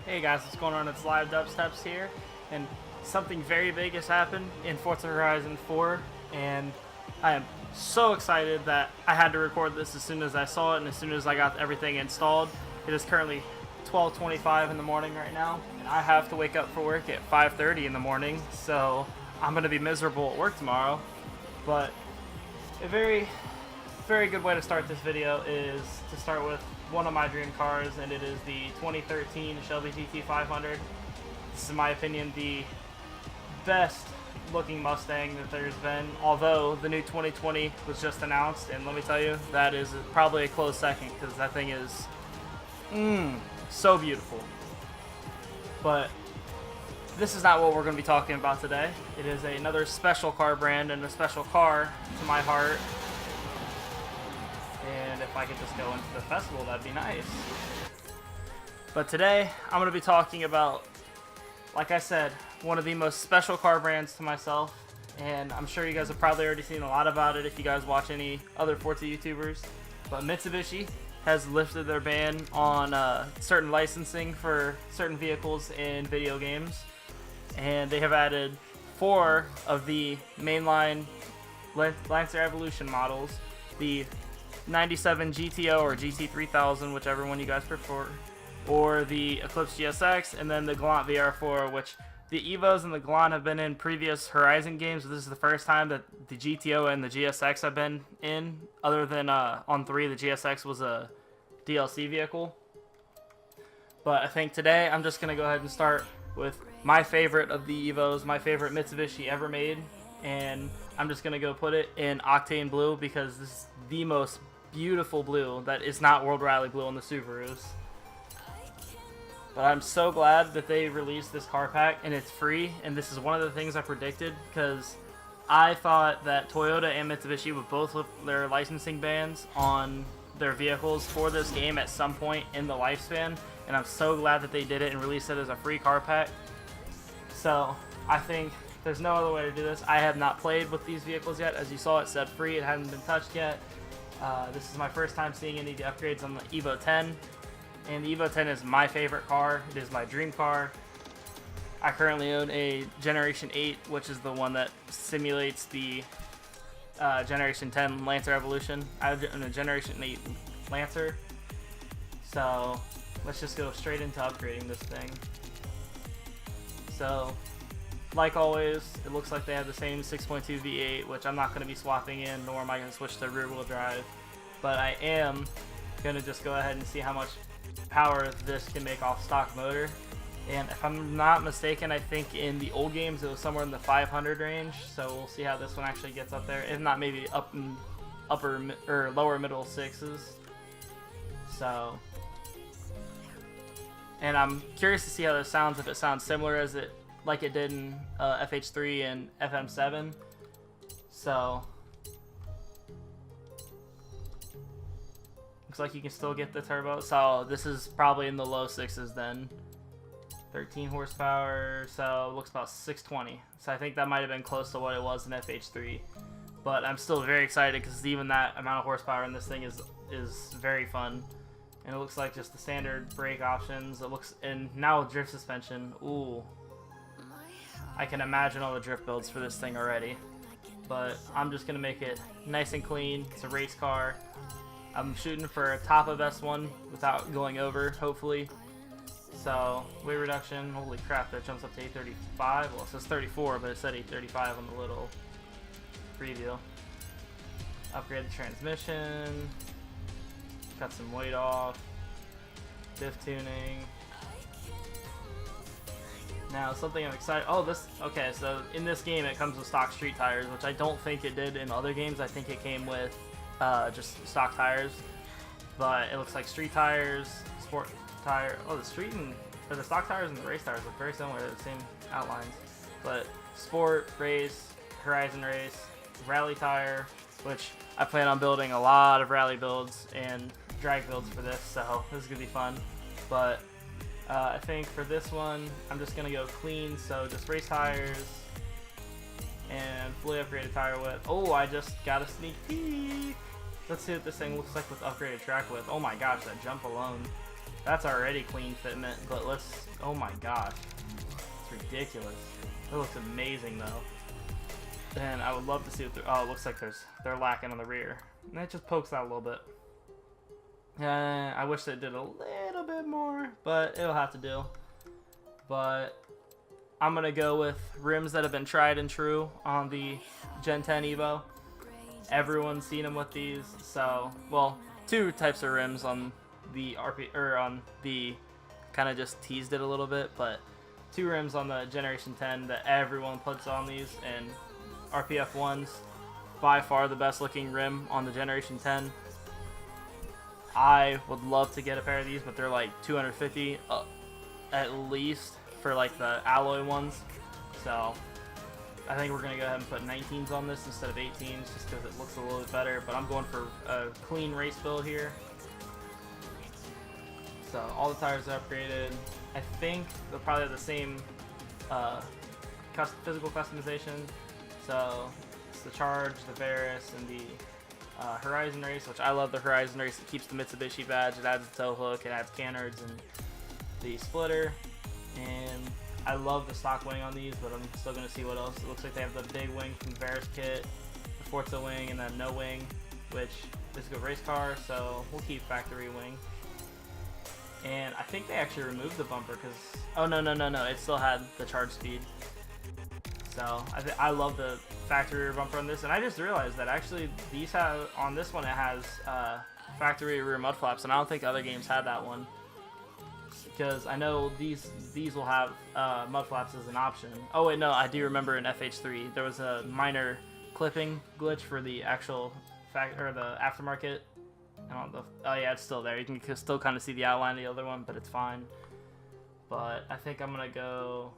Hey guys, what's going on? It's Live Dubsteps here, and something very big has happened in Forza Horizon 4, and I am so excited that I had to record this as soon as I saw it and as soon as I got everything installed. It is currently 12:25 in the morning right now, and I have to wake up for work at 5:30 in the morning, so I'm going to be miserable at work tomorrow. But a very good way to start this video is to start with one of my dream cars, and it is the 2013 Shelby GT500. This is, in my opinion, the best looking Mustang that there's been, although the new 2020 was just announced, and let me tell you, that is probably a close second, because that thing is so beautiful. But this is not what we're going to be talking about today. It is another special car brand and a special car to my heart. And if I could just go into the festival, that'd be nice. But today, I'm going to be talking about, like I said, one of the most special car brands to myself. And I'm sure you guys have probably already seen a lot about it if you guys watch any other Forza YouTubers. But Mitsubishi has lifted their ban on certain licensing for certain vehicles in video games. And they have added 4 of the mainline Lancer Evolution models. The 97 GTO or GT3000, whichever one you guys prefer, or the Eclipse GSX, and then the Galant VR4, which the Evos and the Galant have been in previous Horizon games, but this is the first time that the GTO and the GSX have been in, other than on 3, the GSX was a DLC vehicle. But I think today I'm just going to go ahead and start with my favorite of the Evos, my favorite Mitsubishi ever made, and I'm just going to go put it in Octane Blue because this is the most beautiful blue that is not World Rally Blue on the Subarus. But I'm so glad that they released this car pack and it's free, and this is one of the things I predicted, because I thought that Toyota and Mitsubishi would both lift their licensing bans on their vehicles for this game at some point in the lifespan, and I'm so glad that they did it and released it as a free car pack. So I think there's no other way to do this. I have not played with these vehicles yet. As you saw, it said free. It hadn't been touched yet. This is my first time seeing any of the upgrades on the Evo 10. And the Evo 10 is my favorite car. It is my dream car. I currently own a Generation 8, which is the one that simulates the Generation 10 Lancer Evolution. I own a Generation 8 Lancer. So let's just go straight into upgrading this thing. So, like always, it looks like they have the same 6.2 V8, which I'm not going to be swapping in, nor am I going to switch to rear-wheel drive. But I am going to just go ahead and see how much power this can make off stock motor. And if I'm not mistaken, I think in the old games it was somewhere in the 500 range. So we'll see how this one actually gets up there. If not, maybe up in upper or lower middle 6s. So, and I'm curious to see how this sounds. If it sounds similar as it like it did in FH3 and FM7. So looks like you can still get the turbo. So this is probably in the low 6s then. 13 horsepower, so it looks about 620. So I think that might have been close to what it was in FH3. But I'm still very excited because even that amount of horsepower in this thing is very fun. And it looks like just the standard brake options. It looks, and now with drift suspension, ooh. I can imagine all the drift builds for this thing already. But I'm just going to make it nice and clean. It's a race car. I'm shooting for a top of S1 without going over, hopefully. So, weight reduction, holy crap, that jumps up to 835. Well, it says 34, but it said 835 on the little preview. Upgrade the transmission. Cut some weight off. Diff tuning. Now, something I'm excited. Oh, this. Okay, so in this game, it comes with stock street tires, which I don't think it did in other games. I think it came with just stock tires. But it looks like street tires, sport tire. Oh, the street and or the stock tires and the race tires look very similar. They're the same outlines. But sport, race, Horizon race, rally tire, which I plan on building a lot of rally builds and drag builds for this. So this is gonna be fun. But I think for this one, I'm just going to go clean, so just race tires and fully upgraded tire width. Oh, I just got a sneak peek. Let's see what this thing looks like with upgraded track width. Oh my gosh, that jump alone. That's already clean fitment, but let's, oh my gosh, it's ridiculous. It looks amazing though. And I would love to see what oh, it looks like they're lacking on the rear. And it just pokes out a little bit. I wish they did a little bit more, but it'll have to do. But I'm gonna go with rims that have been tried and true on the Gen 10 Evo. Everyone's seen them with these, so, well, two types of rims on the on the, kind of just teased it a little bit, but two rims on the Generation 10 that everyone puts on these, and RPF 1's by far the best looking rim on the Generation 10. I would love to get a pair of these, but they're like $250 at least for like the alloy ones, so I think we're going to go ahead and put 19s on this instead of 18s just because it looks a little bit better, but I'm going for a clean race build here. So all the tires are upgraded. I think they'll probably have the same physical customization. So it's the Charge, the Varus, and the Horizon Race, which I love the Horizon Race. It keeps the Mitsubishi badge, it adds the tow hook, it adds canards and the splitter. And I love the stock wing on these, but I'm still going to see what else. It looks like they have the big wing from the Varus kit, the Forza wing, and then no wing, which is a good race car, so we'll keep factory wing. And I think they actually removed the bumper because, oh no, it still had the charge speed. So I love the factory rear bumper on this, and I just realized that actually these have, on this one it has factory rear mud flaps, and I don't think other games had that one. Because I know these will have mud flaps as an option. Oh wait, no, I do remember in FH3 there was a minor clipping glitch for the actual the aftermarket. Oh yeah, it's still there. You can still kind of see the outline of the other one, but it's fine. But I think I'm gonna go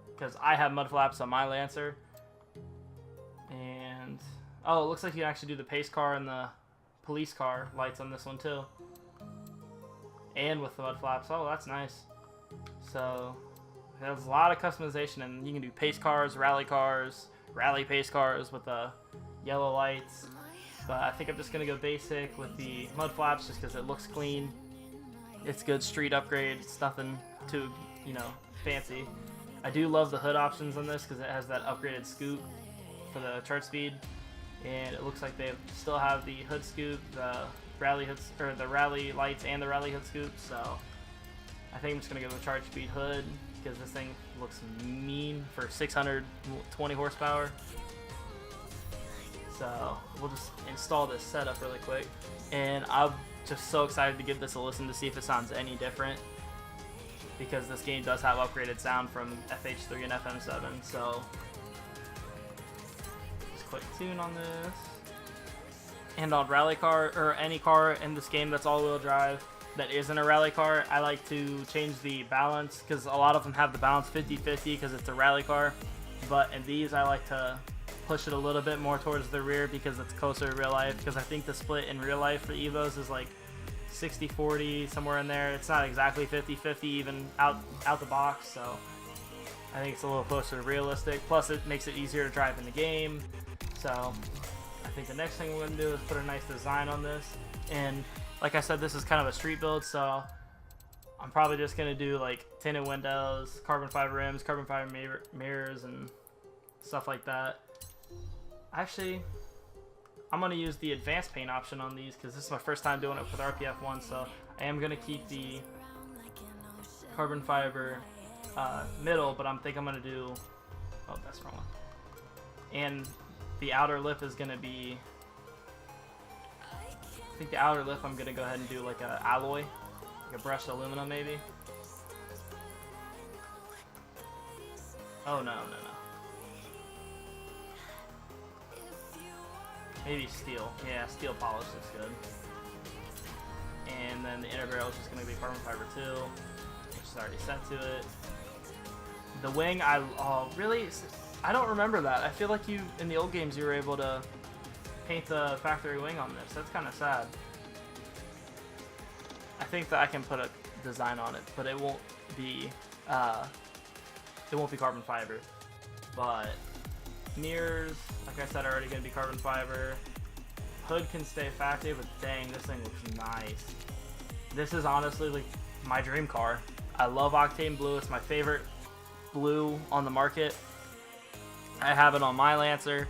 because I have mud flaps on my Lancer. And oh, it looks like you can actually do the pace car and the police car lights on this one too. And with the mud flaps. Oh, that's nice. So there's a lot of customization, and you can do pace cars, rally pace cars with the yellow lights. But I think I'm just gonna go basic with the mud flaps just because it looks clean. It's good street upgrade. It's nothing too, fancy. I do love the hood options on this because it has that upgraded scoop for the charge speed, and it looks like they still have the hood scoop, the rally hoods, or the rally lights and the rally hood scoop. So I think I'm just gonna go with charge speed hood because this thing looks mean for 620 horsepower. So we'll just install this setup really quick, and I'm just so excited to give this a listen to see if it sounds any different, because this game does have upgraded sound from FH3 and FM7. So just quick tune on this. And on rally car, or any car in this game that's all-wheel drive that isn't a rally car, I like to change the balance, because a lot of them have the balance 50-50 because it's a rally car. But in these, I like to push it a little bit more towards the rear because it's closer to real life, because I think the split in real life for Evos is like 60-40, somewhere in there. It's not exactly 50-50 even out the box, so I think it's a little closer to realistic. Plus it makes it easier to drive in the game. So I think the next thing we're going to do is put a nice design on this. And like I said, this is kind of a street build, so I'm probably just going to do like tinted windows, carbon fiber rims, carbon fiber mirrors, and stuff like that. Actually, I'm going to use the advanced paint option on these because this is my first time doing it with RPF1, so I am going to keep the carbon fiber middle, but I think I'm going to do, oh, that's the wrong one. And the outer lip is going to be, I think the outer lip I'm going to go ahead and do like a alloy, like a brushed aluminum maybe. Oh, no. Maybe steel. Yeah, steel polish looks good. And then the inner barrel is just going to be carbon fiber too, which is already set to it. The wing, really? I don't remember that. I feel like in the old games, you were able to paint the factory wing on this. That's kind of sad. I think that I can put a design on it, but it won't be carbon fiber. But mirrors, like I said, are already going to be carbon fiber. Hood can stay factory, but dang, this thing looks nice. this is honestly like my dream car. I love Octane Blue. It's my favorite blue on the market. I have it on my Lancer.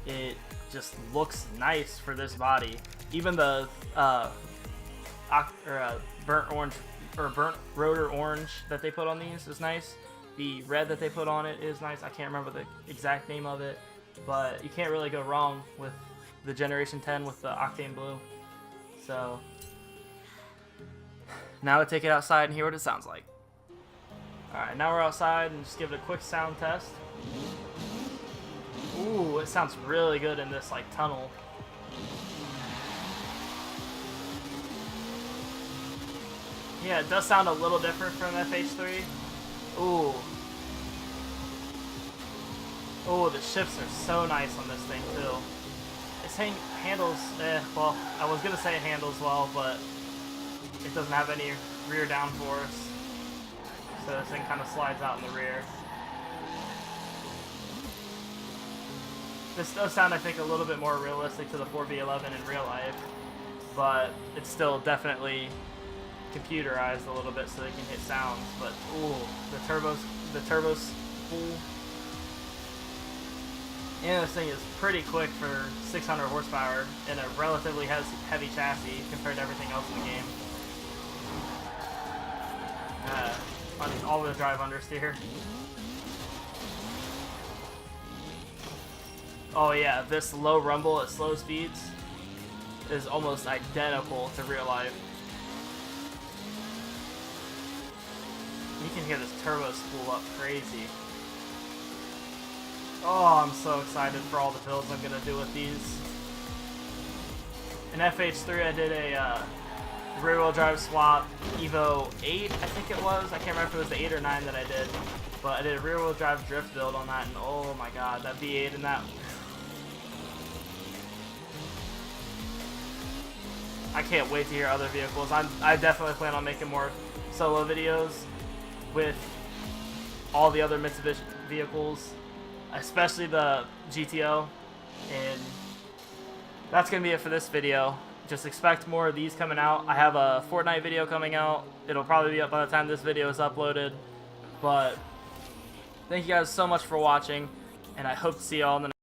It just looks nice for this body. Even the burnt orange or burnt rotor orange that they put on these is nice. The red that they put on it is nice. I can't remember the exact name of it, but you can't really go wrong with the Generation 10 with the Octane Blue. So now we'll take it outside and hear what it sounds like. Alright, now we're outside and just give it a quick sound test. Ooh, it sounds really good in this like tunnel. Yeah, it does sound a little different from FH3. Ooh. Ooh, the shifts are so nice on this thing too. This thing handles, well, I was gonna say it handles well, but it doesn't have any rear downforce. So this thing kind of slides out in the rear. This does sound, I think, a little bit more realistic to the 4V11 in real life, but it's still definitely computerized a little bit so they can hit sounds. But ooh, the turbo's full. And this thing is pretty quick for 600 horsepower in a relatively heavy chassis compared to everything else in the game. All-wheel drive understeer. Oh yeah, this low rumble at slow speeds is almost identical to real life. You can hear this turbo spool up crazy. Oh, I'm so excited for all the builds I'm gonna do with these. In FH3, I did a rear-wheel drive swap Evo 8, I think it was. I can't remember if it was the 8 or 9 that I did, but I did a rear-wheel drive drift build on that, and oh my god, that V8 and that. I can't wait to hear other vehicles. I definitely plan on making more solo videos with all the other Mitsubishi vehicles, especially the GTO, and that's going to be it for this video. Just expect more of these coming out. I have a Fortnite video coming out. It'll probably be up by the time this video is uploaded, but thank you guys so much for watching, and I hope to see you all in the next